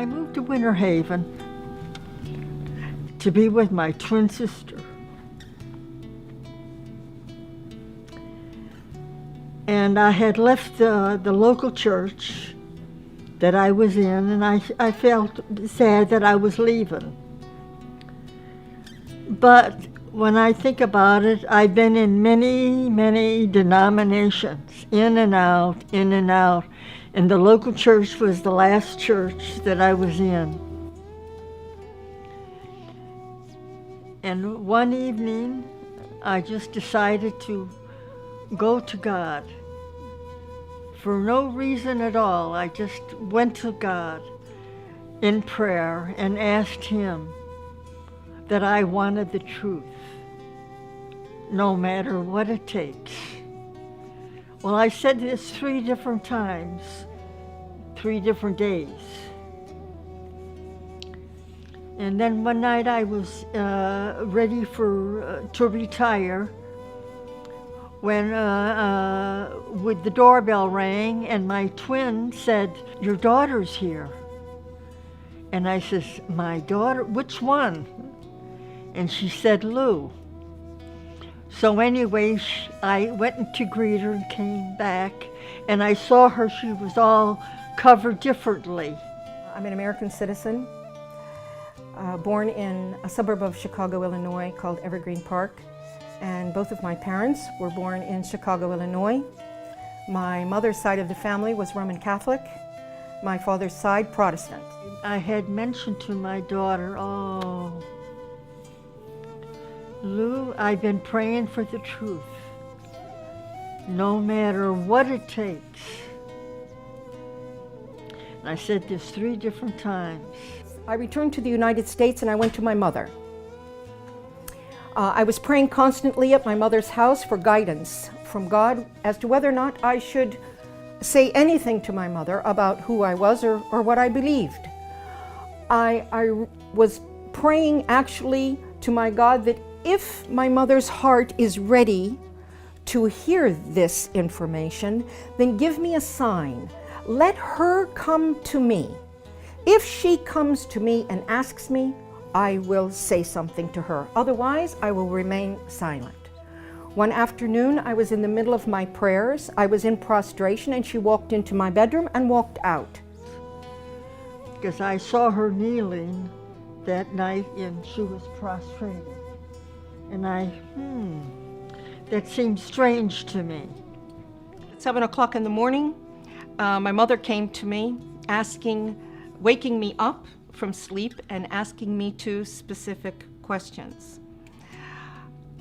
I moved to Winter Haven to be with my twin sister. And I had left the local church that I was in, and I felt sad that I was leaving. But when I think about it, I've been in many, many denominations, in and out, in and out. And the local church was the last church that I was in. And one evening, I just decided to go to God. For no reason at all, I just went to God in prayer and asked Him that I wanted the truth, no matter what it takes. Well, I said this 3 different times, 3 different days. And then one night I was ready to retire when with the doorbell rang and my twin said, "Your daughter's here." And I says, "My daughter? Which one?" And she said, "Lou." So anyway, I went to greet her and came back, and I saw her, she was all covered differently. I'm an American citizen, born in a suburb of Chicago, Illinois called Evergreen Park, and both of my parents were born in Chicago, Illinois. My mother's side of the family was Roman Catholic, my father's side Protestant. I had mentioned to my daughter, "Oh, Lou, I've been praying for the truth, no matter what it takes." And I said this 3 different times. I returned to the United States and I went to my mother. I was praying constantly at my mother's house for guidance from God as to whether or not I should say anything to my mother about who I was or what I believed. I was praying actually to my God that if my mother's heart is ready to hear this information, then give me a sign. Let her come to me. If she comes to me and asks me, I will say something to her. Otherwise, I will remain silent. One afternoon, I was in the middle of my prayers. I was in prostration, and she walked into my bedroom and walked out. Because I saw her kneeling that night and she was prostrated. And that seemed strange to me. At 7 o'clock in the morning, my mother came to me waking me up from sleep and asking me 2 specific questions.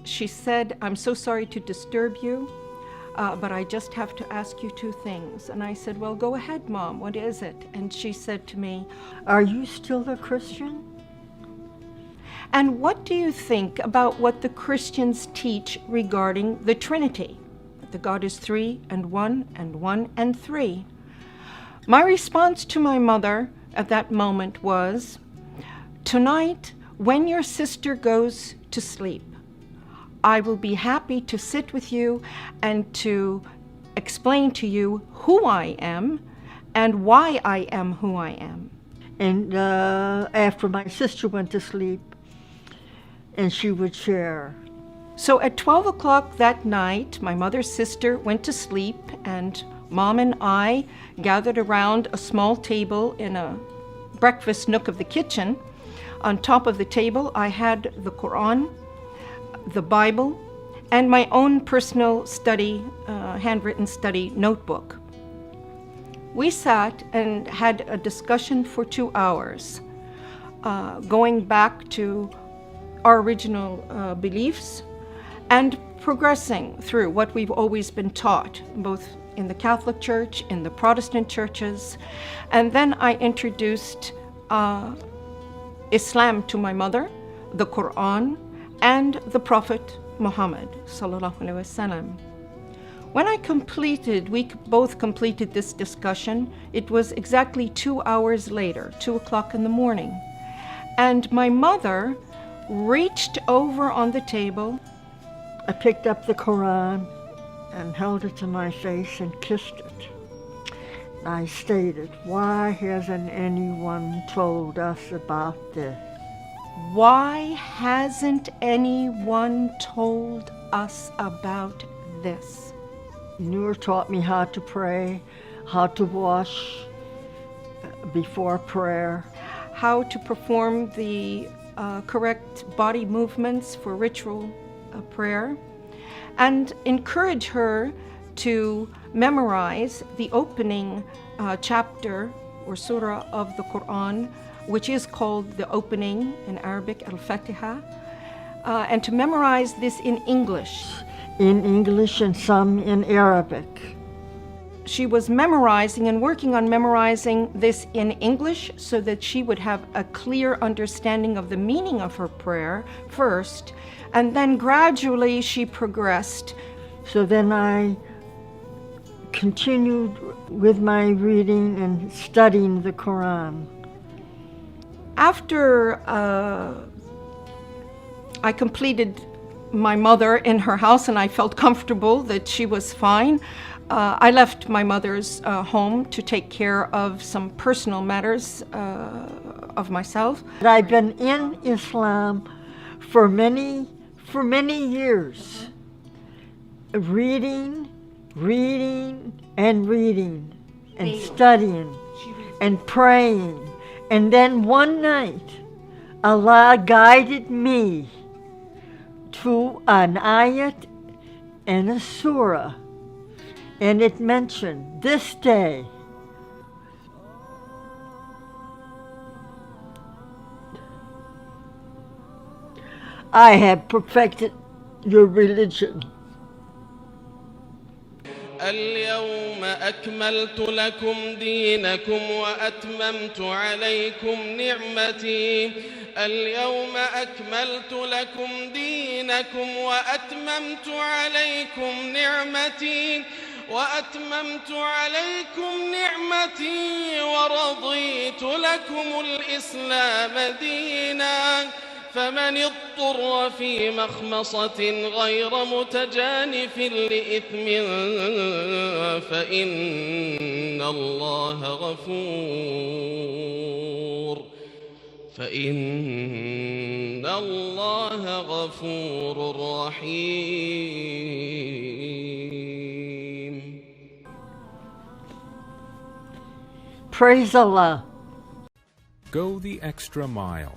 She said, "I'm so sorry to disturb you, but I just have to ask you 2 things. And I said, "Well, go ahead, Mom, what is it?" And she said to me, "Are you still a Christian? And what do you think about what the Christians teach regarding the Trinity? That God is 3 and 1 and 1 and 3. My response to my mother at that moment was, "Tonight, when your sister goes to sleep, I will be happy to sit with you and to explain to you who I am and why I am who I am." And after my sister went to sleep, and she would share. So at 12 o'clock that night, my mother's sister went to sleep, and Mom and I gathered around a small table in a breakfast nook of the kitchen. On top of the table, I had the Quran, the Bible, and my own personal study, handwritten study notebook. We sat and had a discussion for 2 hours, going back to our original beliefs and progressing through what we've always been taught, both in the Catholic Church, in the Protestant churches. And then I introduced Islam to my mother, the Quran, and the Prophet Muhammad sallallahu alaihi wasallam. When we both completed this discussion, it was exactly 2 hours later, 2 o'clock in the morning. And my mother reached over on the table. I picked up the Quran and held it to my face and kissed it. I stated, why hasn't anyone told us about this? Why hasn't anyone told us about this? Noor taught me how to pray, how to wash before prayer. How to perform the correct body movements for ritual prayer, and encourage her to memorize the opening chapter or surah of the Quran, which is called the opening in Arabic, Al-Fatiha, and to memorize this in English. In English and some in Arabic. She was memorizing and working on memorizing this in English so that she would have a clear understanding of the meaning of her prayer first, and then gradually she progressed. So then I continued with my reading and studying the Quran. After I completed my mother in her house and I felt comfortable that she was fine, I left my mother's home to take care of some personal matters of myself. I've been in Islam for many years, reading and studying and praying. And then one night, Allah guided me to an ayat and a surah. And it mentioned this day. I have perfected your religion. اليوم أكملت لكم دينكم وأتممت عليكم نعمتي. اليوم أكملت لكم دينكم وأتممت عليكم نعمتي ورضيت لكم الإسلام دينا. فمن اضطر في مخمصة غير متجانف لإثم فإن الله غفور رحيم. Praise Allah. Go the extra mile.